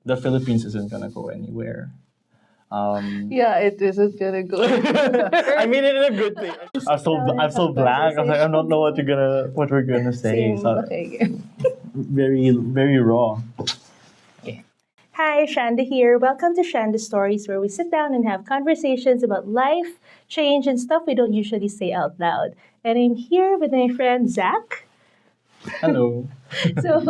the Philippines isn't gonna go anywhere. Yeah, it isn't gonna go. I mean it in a good thing. I'm so blank. I was like, I don't know what we're gonna say. Same. So Okay. very very raw. Hi, Shanda here. Welcome to Shanda Stories, where we sit down and have conversations about life, change, and stuff we don't usually say out loud. And I'm here with my friend Zach. Hello. So,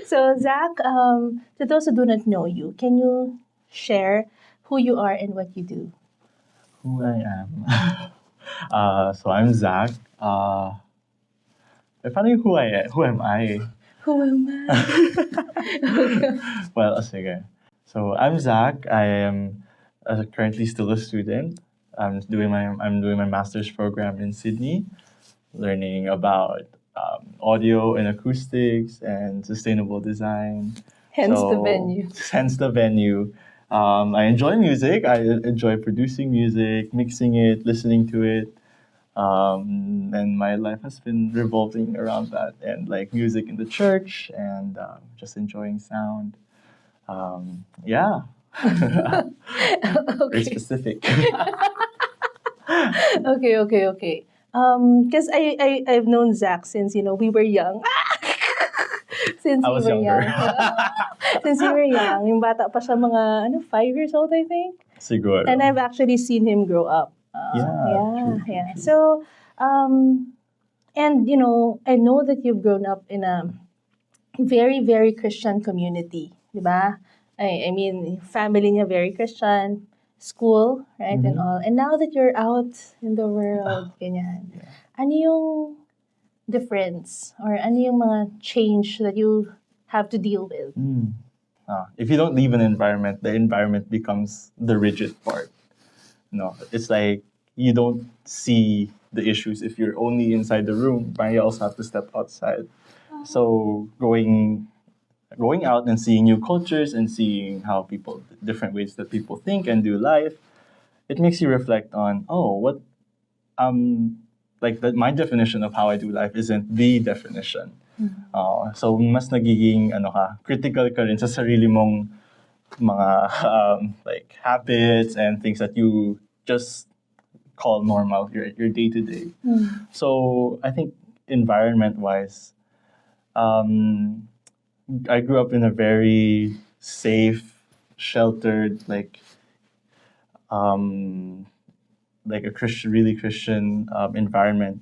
so Zach, to those who do not know you, can you share who you are and what you do? Who I am. So I'm Zach. If I knew who am I? Who am I? Well, sige. So I'm Zach. I am currently still a student. I'm doing my master's program in Sydney, learning about audio and acoustics and sustainable design. Hence the So, venue. Hence the venue. I enjoy music. I enjoy producing music, mixing it, listening to it. And my life has been revolving around that and like music in the church and just enjoying sound. Yeah. Very specific. Okay. Because I've known Zach since we were young. Since I we was were younger. young. Since we were young, yung bata pa siya mga 5 years old, I think. Siguro. And I've actually seen him grow up. True. So, and I know that you've grown up in a very, very Christian community, di ba? I mean, family niya very Christian, school, right, and all. And now that you're out in the world, ganyan, ano yung difference or ano yung mga change that you have to deal with? If you don't leave an environment, the environment becomes the rigid part. No, it's like you don't see the issues if you're only inside the room, but you also have to step outside. So going out and seeing new cultures and seeing how different ways that people think and do life, it makes you reflect on, my definition of how I do life isn't the definition. So mas nagiging critical ka rin sa sarili mong mga like habits and things that you just call normal, your day to day. So I think environment wise, I grew up in a very safe, sheltered, like a really Christian environment.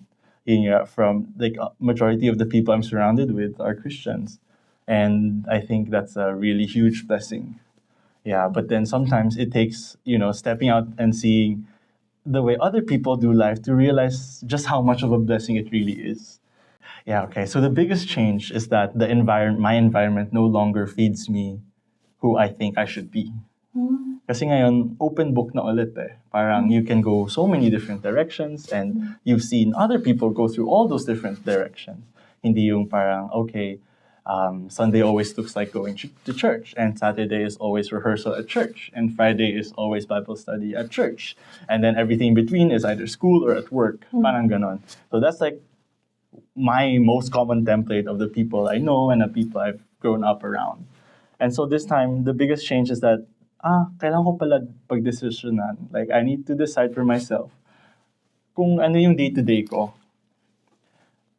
From like majority of the people I'm surrounded with are Christians, and I think that's a really huge blessing. Yeah, but then sometimes it takes stepping out and seeing the way other people do life to realize just how much of a blessing it really is. Yeah, okay. So the biggest change is that my environment no longer feeds me who I think I should be. Kasi ngayon, open book na ulit eh. Parang you can go so many different directions and you've seen other people go through all those different directions. Hindi yung parang, okay, Sunday always looks like going to church, and Saturday is always rehearsal at church, and Friday is always Bible study at church, and then everything in between is either school or at work. Parang ganon. So that's like my most common template of the people I know and the people I've grown up around. And so this time, the biggest change is that, kailangan ko pala pagdesisyonan. Like, I need to decide for myself kung ano yung day-to-day ko.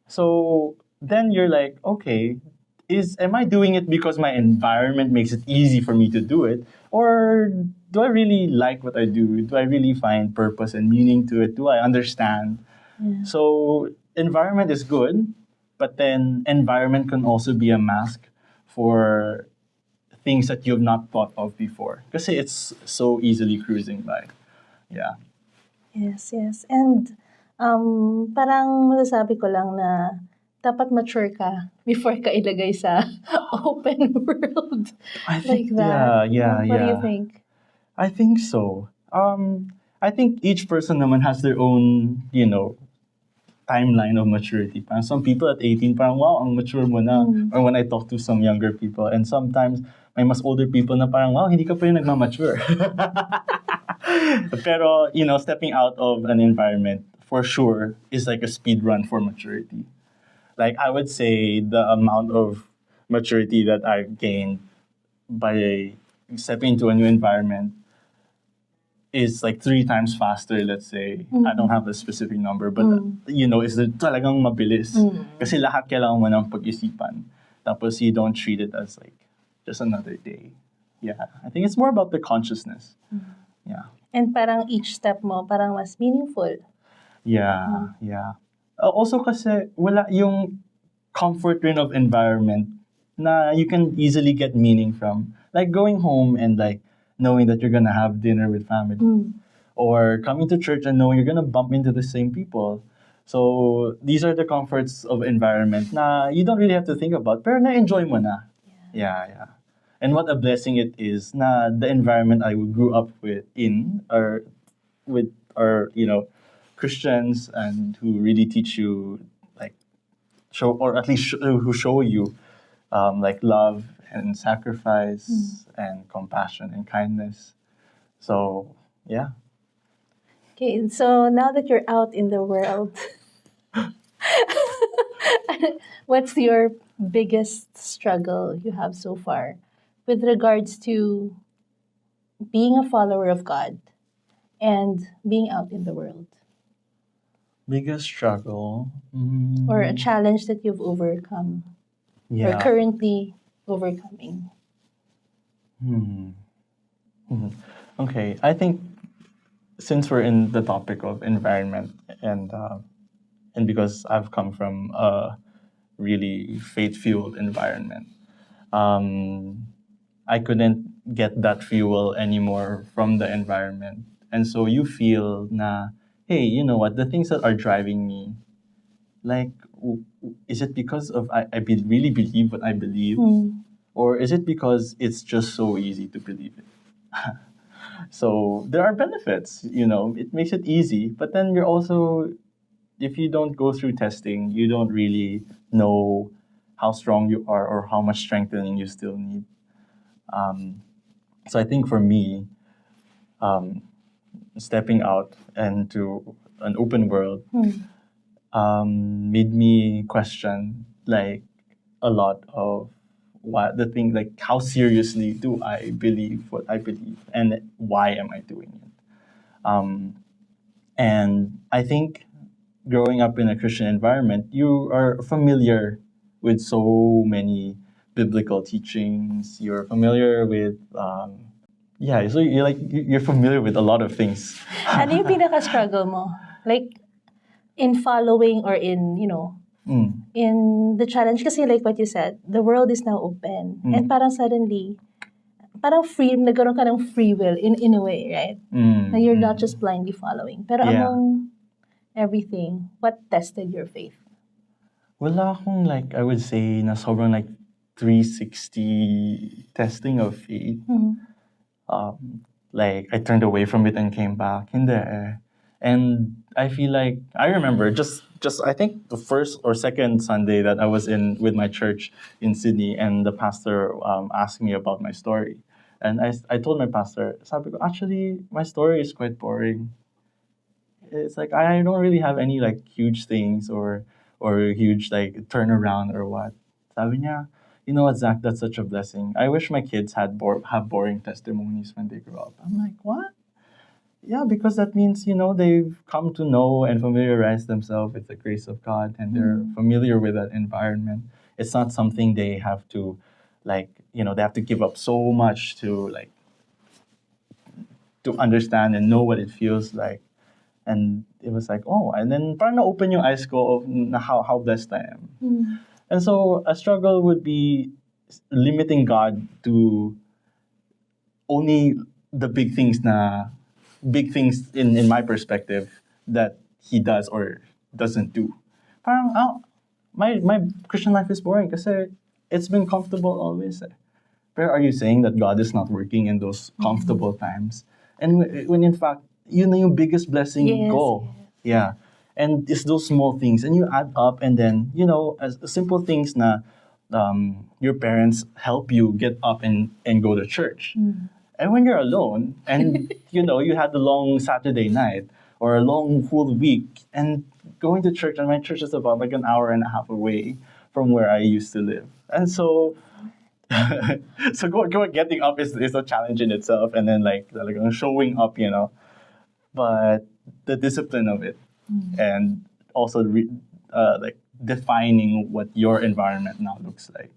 So then you're like, okay, am I doing it because my environment makes it easy for me to do it? Or do I really like what I do? Do I really find purpose and meaning to it? Do I understand? Yeah. So environment is good, but then environment can also be a mask for things that you've not thought of before. Kasi it's so easily cruising by. Yeah. Yes. And parang masasabi ko lang na dapat mature ka before ka ilagay sa open world. I think, like that. yeah. What do you think? I think so. I think each person naman has their own, timeline of maturity. Parang some people at 18, parang wow, ang mature mo na. Or when I talk to some younger people, and sometimes may mas older people na parang wow, hindi ka pa rin nagmamature. Pero, stepping out of an environment for sure is like a speed run for maturity. Like I would say the amount of maturity that I've gained by stepping into a new environment is like 3 times faster, let's say. I don't have a specific number, but is it talagang mabilis. Kasi lahat kailangan mo ng pag-isipan. Tapos you don't treat it as like just another day. Yeah, I think it's more about the consciousness. Yeah. And parang each step mo, parang mas meaningful. Yeah, yeah. Also kasi wala yung comfort rin of environment na you can easily get meaning from. Like going home and like knowing that you're gonna have dinner with family. Or coming to church and knowing you're gonna bump into the same people. So these are the comforts of environment na you don't really have to think about, pero na-enjoy mo na. Yeah. And what a blessing it is na the environment I grew up are Christians and who really teach you like show or at least who show you like love and sacrifice and compassion and kindness. So yeah. Okay, so now that you're out in the world, what's your biggest struggle you have so far with regards to being a follower of God and being out in the world? Biggest struggle? Or a challenge that you've overcome or currently overcoming? Okay, I think since we're in the topic of environment and because I've come from a really faith-fueled environment, I couldn't get that fuel anymore from the environment. And so you feel na, hey, you know what, the things that are driving me, like, is it because of I really believe what I believe? Or is it because it's just so easy to believe it? So there are benefits, it makes it easy, but then you're also, if you don't go through testing, you don't really know how strong you are or how much strengthening you still need. So I think for me, stepping out into an open world made me question like a lot of what the thing, like how seriously do I believe what I believe and why am I doing it? And I think growing up in a Christian environment, you are familiar with so many biblical teachings. You're familiar with so you're familiar with a lot of things. Ano yung pinaka-struggle mo? Like, in following or in, in the challenge? Kasi like what you said, the world is now open. And parang suddenly, parang nagkaroon ka ng free will in a way, right? Na you're not just blindly following. Pero among everything, what tested your faith? Wala akong like, I would say, na sobrang like 360 testing of faith. Like, I turned away from it and came back. Hindi eh. And I feel like, I remember just I think the first or second Sunday that I was in with my church in Sydney, and the pastor asked me about my story. And I told my pastor, sabi ko, actually, my story is quite boring. It's like, I don't really have any like huge things or huge like turnaround or what. Sabi niya, you know what, Zach, that's such a blessing. I wish my kids have boring testimonies when they grow up. I'm like, what? Yeah, because that means, they've come to know and familiarize themselves with the grace of God, and they're familiar with that environment. It's not something they have to, like, they have to give up so much to understand and know what it feels like. And it was like, oh, and then parang na-open yung eyes ko of how blessed I am. And so a struggle would be limiting God to only the big things in my perspective that he does or doesn't do. Parang, my Christian life is boring kasi it's been comfortable always. But are you saying that God is not working in those comfortable times? And when in fact, yun na yung biggest blessing ko. Yeah. And it's those small things. And you add up, and then, as simple things na your parents help you get up and go to church. And when you're alone, and, you had a long Saturday night or a long whole week, and going to church, and my church is about like an hour and a half away from where I used to live. And so So getting up is a challenge in itself, and then like showing up, but the discipline of it, and also like defining what your environment now looks like.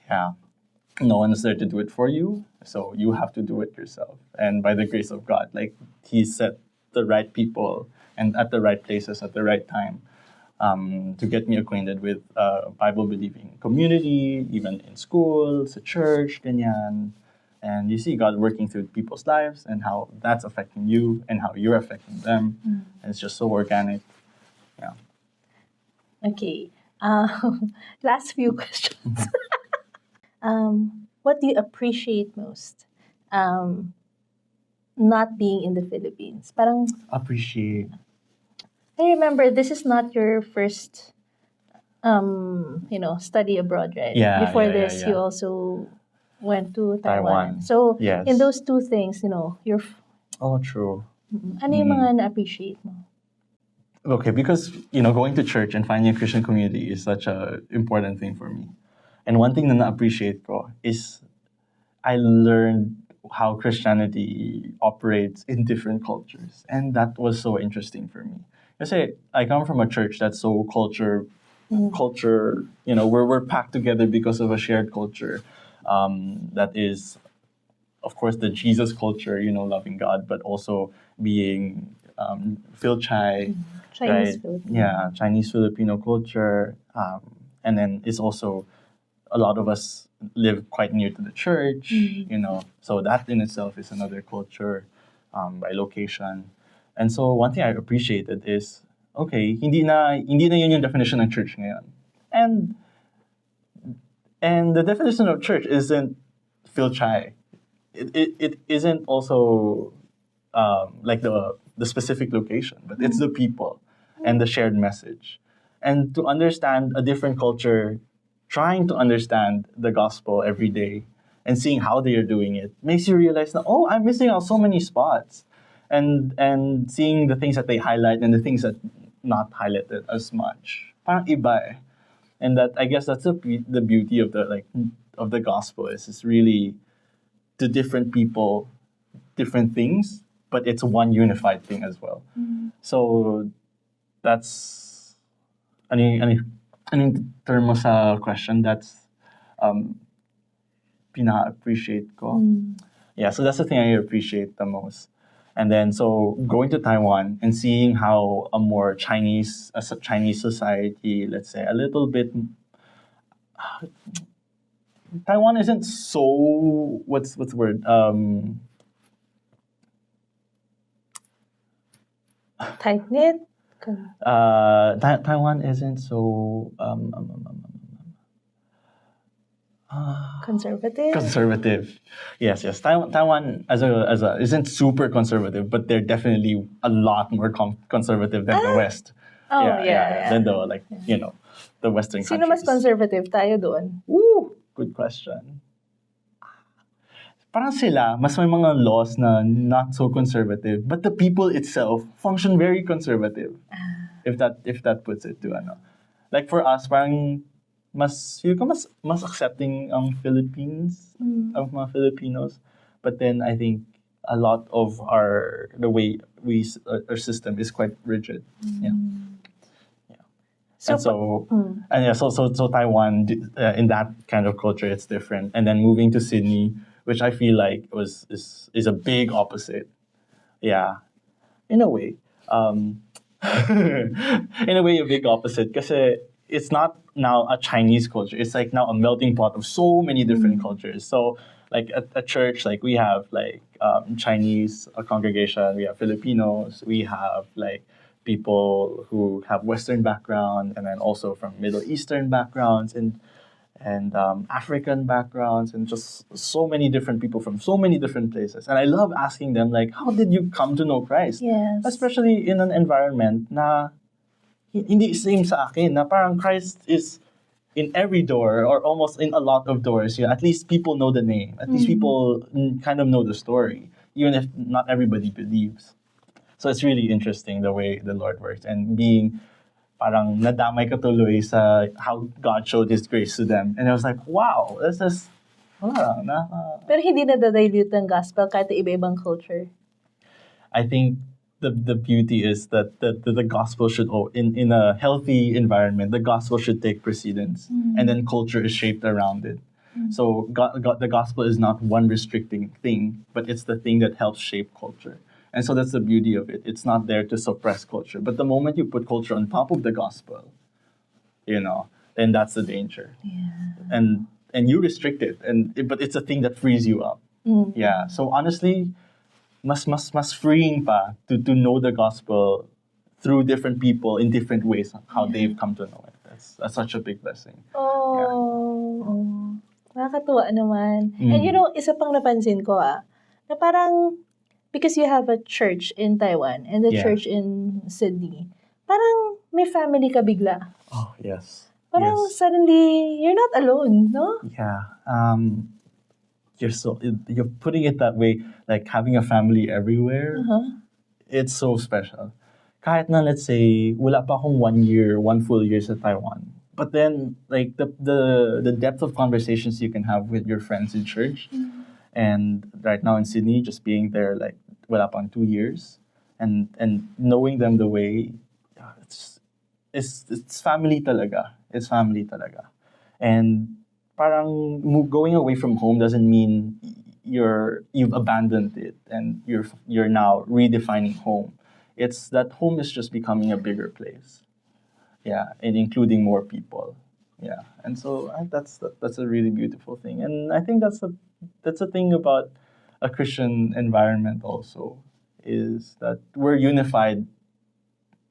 Yeah, no one is there to do it for you, so you have to do it yourself. And by the grace of God, like He set the right people and at the right places at the right time, to get me acquainted with Bible-believing community, even in schools, at church, ganyan. And you see God working through people's lives and how that's affecting you and how you're affecting them. And it's just so organic. Yeah. Okay. Last few questions. What do you appreciate most? Not being in the Philippines. Parang, Appreciate. I remember this is not your first, study abroad, right? Yeah, Before yeah, yeah, this, yeah. you also went to Taiwan. Taiwan. So, Yes. in those two things, you're, Oh, true. ano yung mga na-appreciate mo? Okay, because going to church and finding a Christian community is such a important thing for me. And one thing na na-appreciate ko is I learned how Christianity operates in different cultures, and that was so interesting for me. Kasi I come from a church that's so culture, we're packed together because of a shared culture, that is, of course, the Jesus culture, loving God, but also being Phil Chai, Chinese right? Filipino. Yeah, Chinese Filipino culture, and then it's also a lot of us live quite near to the church, so that in itself is another culture, by location. And so one thing I appreciated is, okay, hindi na yun yung definition ng church ngayon. And the definition of church isn't Phil Chai. It isn't also like the specific location, but it's the people and the shared message. And to understand a different culture, trying to understand the gospel every day and seeing how they are doing it makes you realize that, oh, I'm missing out so many spots. And seeing the things that they highlight and the things that not highlighted as much. Parang iba eh. And that, I guess that's the beauty of the gospel is it's really to different people, different things, but it's one unified thing as well. So that's in term mo sa question, that's pina-appreciate ko. Yeah, so that's the thing I appreciate the most. And then, so going to Taiwan and seeing how a more Chinese society, let's say, a little bit. Taiwan isn't so what's the word? Tight knit. Taiwan isn't so Conservative. Conservative. Yes. Taiwan as a isn't super conservative, but they're definitely a lot more conservative than the West. Oh, yeah. Than the the Western Sino countries. mas conservative? Tayo doon. Ooh, good question. Parang sila, mas may mga laws na not so conservative, but the people itself function very conservative. If that puts it to ano. Like for us, parang feel ko mas accepting ang Philippines, of mga Filipinos. But then I think a lot of the way our system is quite rigid. Yeah. So Taiwan, in that kind of culture, it's different. And then moving to Sydney, which I feel like is a big opposite. Yeah, in a way. In a way, a big opposite. Because it's not now a Chinese culture. It's like now a melting pot of so many different cultures. So like at a church, like we have like Chinese congregation, we have Filipinos, we have like people who have Western background, and then also from Middle Eastern backgrounds and African backgrounds, and just so many different people from so many different places. And I love asking them, like, how did you come to know Christ? Yes. Especially in an environment na hindi same sa akin, na parang Christ is in every door or almost in a lot of doors. Yeah, at least people know the name. At least people kind of know the story, even if not everybody believes. So it's really interesting the way the Lord works and being parang nadamay ka tuloy sa how God showed His grace to them. And I was like, wow, this is wala lang. Pero hindi na-dilute ng gospel kahit iba-ibang culture. I think the beauty is that the gospel should, in a healthy environment, the gospel should take precedence, and then culture is shaped around it. So the gospel is not one restricting thing, but it's the thing that helps shape culture. And so that's the beauty of it. It's not there to suppress culture. But the moment you put culture on top of the gospel, then that's the danger. Yeah. And you restrict it, but it's a thing that frees you up. Yeah. So honestly, mas freeing pa to know the gospel through different people in different ways, how they've come to know it. That's such a big blessing. Oh. Nakakatuwa naman. And isa pang napansin ko na parang, because you have a church in Taiwan and a church in Sydney, parang may family ka bigla. Oh, yes. Parang suddenly, you're not alone, no? Yeah. You're putting it that way, like having a family everywhere. It's so special. Kahit na, let's say, wala pa akong 1 full year sa Taiwan. But then, like, the depth of conversations you can have with your friends in church, and right now in Sydney, just being there, like, wala pang 2 years, and knowing them the way, it's family talaga. It's family talaga. And parang going away from home doesn't mean you've abandoned it and you're now redefining home. It's that home is just becoming a bigger place. Yeah, and including more people. Yeah, and so that's a really beautiful thing. And I think that's a thing about a Christian environment also, is that we're unified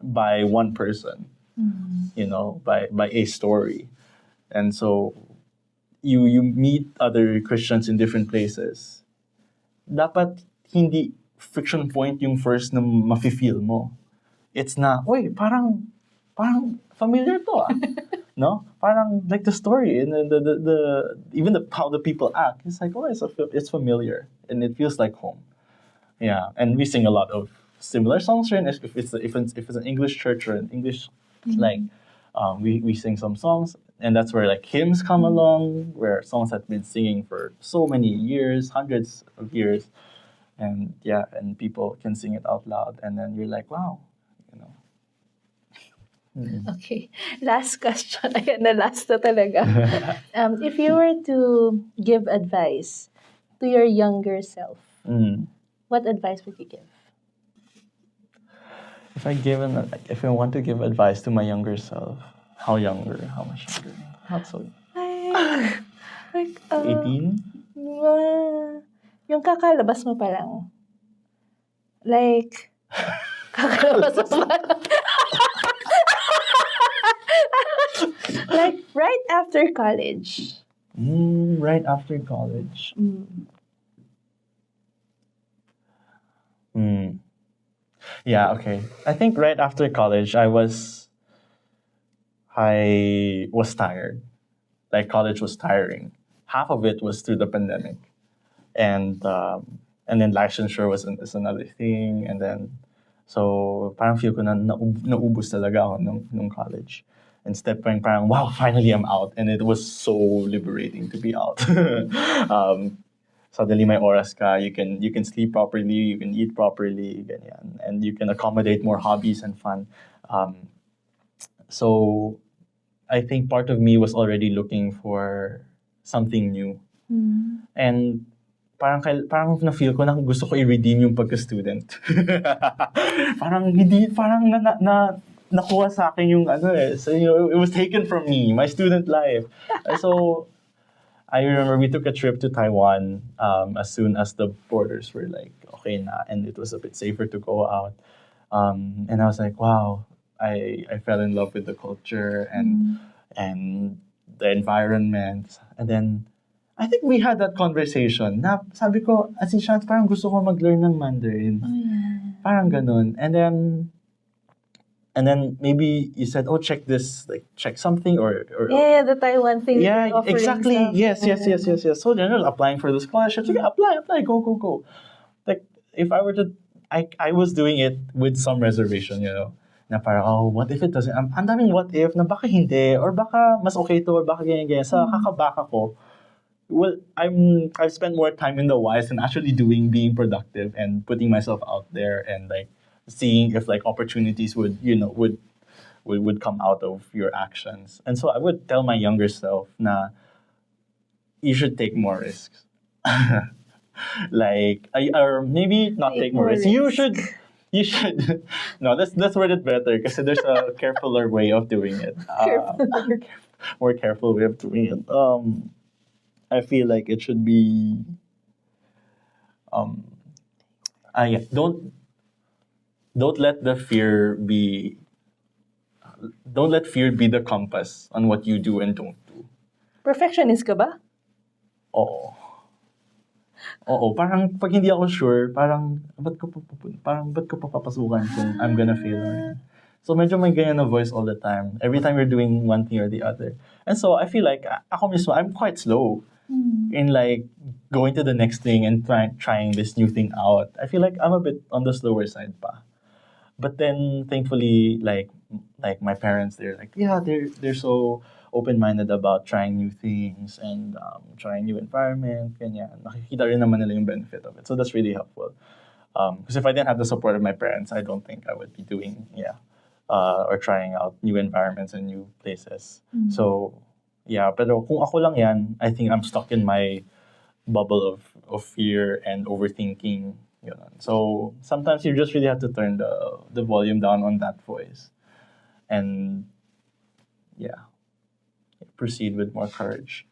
by one person, by a story. And so you meet other Christians in different places. Dapat hindi friction point yung first na mafe-feel mo. It's na, parang familiar to no? Parang like the story and the even how the people act. It's like, it's familiar and it feels like home. Yeah, and we sing a lot of similar songs here. And if it's an English church or an English we sing some songs, and that's where like hymns come along, where songs have been singing for so many years, hundreds of years, and people can sing it out loud, and then you're like, wow, Okay, last question. Ayan na, last na talaga. If you were to give advice to your younger self, what advice would you give? If I want to give advice to my younger self, how much younger? Not so. Like 18? Yung kakalabas mo pa lang. Like, kakalabas mo pa lang. Like, right after college. Right after college. Yeah, okay. I think right after college, I was tired. Like, college was tiring. Half of it was through the pandemic. And then licensure is another thing. And then, so parang feel ko na naubos talaga ako nung college. Instead, parang, wow, finally I'm out. And it was so liberating to be out. Suddenly may oras ka, you can sleep properly, you can eat properly, ganyan, and you can accommodate more hobbies and fun. So I think part of me was already looking for something new. And parang na-feel ko na gusto ko i-redeem yung pagka-student. Parang nakuha sa akin yung so it was taken from me, my student life. So I remember we took a trip to Taiwan as soon as the borders were like okay na, and it was a bit safer to go out. And I was like, wow, I fell in love with the culture and the environment. And then I think we had that conversation na sabi ko, si Shant, parang gusto ko mag-learn ng Mandarin. Oh, yeah. Parang ganun. And then maybe you said, check this, like check something or yeah, the Taiwan thing. Yeah, exactly. Stuff. Yes. So they're not applying for the scholarship. Sige, apply, go. Like if I were to, I was doing it with some reservation, na parang, what if it doesn't, ang daming what if, na baka hindi, or baka mas okay to, or baka ganyan. Sa kakabaka ko, well, I've spent more time in the whys and actually being productive and putting myself out there and like seeing if like opportunities would would come out of your actions. And so I would tell my younger self na you should take more risks. Like or maybe not take more risks. You should no, let's word it better because there's a carefuler way of doing it. More careful way of doing it. I feel like it should be um yeah, don't let the fear be don't let fear be the compass on what you do and don't do. Perfectionist ka ba? Oo. Oo, parang pag hindi ako sure, ba't ko pa papasukan kung I'm gonna fail or not? So medyo may ganyan na voice all the time. Every time you're doing one thing or the other. And so I feel like ako mismo, I'm quite slow in like going to the next thing and trying this new thing out. I feel like I'm a bit on the slower side pa. But then thankfully like my parents, they're like, yeah, they're so open-minded about trying new things and trying new environment, ganyan. Nakikita rin naman nila yung benefit of it. So that's really helpful. Because if I didn't have the support of my parents, I don't think I would be doing, or trying out new environments and new places. So, yeah, pero kung ako lang yan, I think I'm stuck in my bubble of fear and overthinking. Yun. So sometimes you just really have to turn the volume down on that voice. And yeah, proceed with more courage.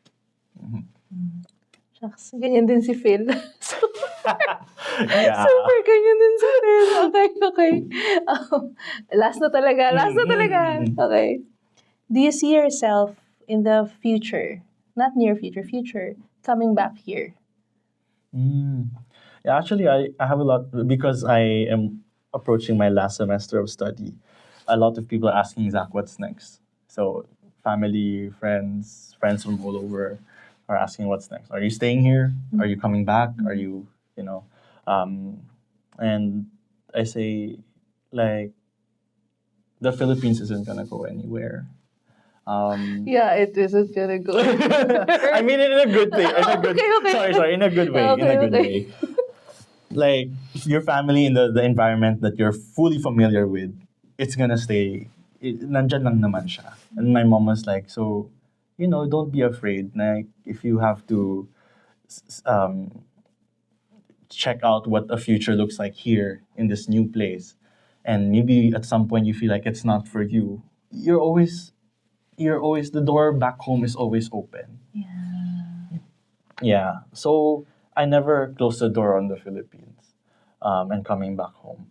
Shucks, ganyan din si Phil. Yeah. Super ganyan din si Phil. Okay. Last na talaga. Okay. Do you see yourself in the future, not near future, coming back here? Yeah, actually, I have a lot, because I am approaching my last semester of study. A lot of people are asking, Zach, what's next? So family, friends from all over are asking what's next. Are you staying here? Are you coming back? Are you, and I say, like, the Philippines isn't gonna go anywhere. Yeah, it isn't gonna go. I mean, in a good way. Okay. Sorry, in a good way. Okay, in a good okay. way. Like, your family in the environment that you're fully familiar with, it's gonna stay. Nandyan lang naman siya. And my mom was like, so, don't be afraid. Like, if you have to check out what a future looks like here in this new place, and maybe at some point you feel like it's not for you, you're always the door back home is always open. Yeah. So I never closed the door on the Philippines, and coming back home.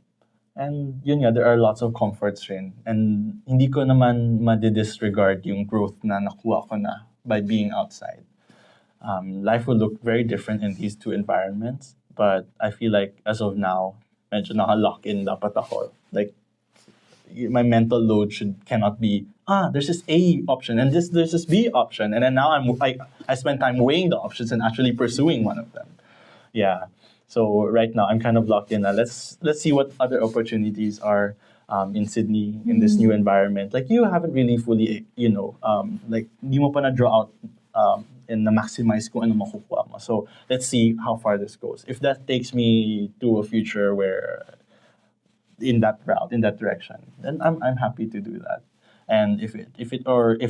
And yun nga, there are lots of comforts rin. And hindi ko naman ma-disregard yung growth na nakuha ko na by being outside. Life will look very different in these two environments. But I feel like as of now, medyo naka-lock in dapat ako. Like, my mental load cannot be, there's this A option and there's this B option. And then now I spend time weighing the options and actually pursuing one of them. Yeah. So right now I'm kind of locked in. Let's see what other opportunities are in Sydney in this new environment. Like, you haven't really fully, like, di mo pa na-draw out and na-maximize kung ano makukuha mo. So let's see how far this goes. If that takes me to a future where in that route, in that direction, then I'm happy to do that. And if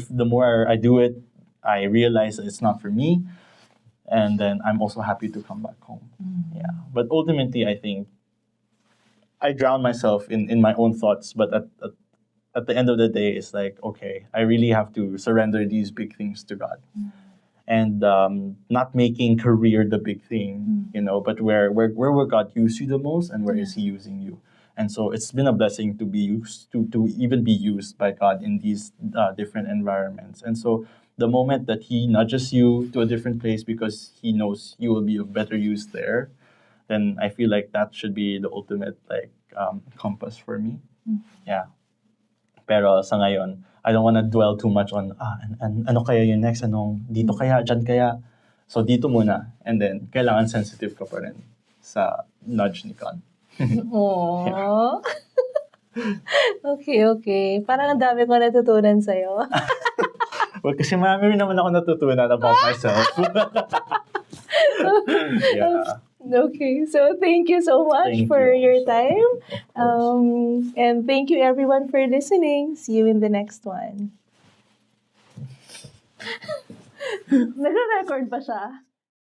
the more I do it, I realize that it's not for me, and then I'm also happy to come back home. Yeah. But ultimately, I think I drown myself in my own thoughts. But at the end of the day, it's like, okay, I really have to surrender these big things to God, and not making career the big thing, but where will God use you the most, and where is He using you? And so it's been a blessing to be used to even be used by God in these different environments. And so the moment that He nudges you to a different place because He knows you will be of better use there, then I feel like that should be the ultimate compass for me. Yeah. Pero sa ngayon, I don't want to dwell too much on ano kaya yung next, anong dito kaya, dyan kaya. So dito muna, and then kailangan sensitive ka pa rin sa nudge ni God. Aww. Okay. Parang ang dami ko natutunan sa'yo. Well, kasi marami rin naman ako natutunan about myself. Yeah. Okay, so thank you so much Thank for you your also, time. of course. And thank you everyone for listening. See you in the next one. Nagre-record pa siya?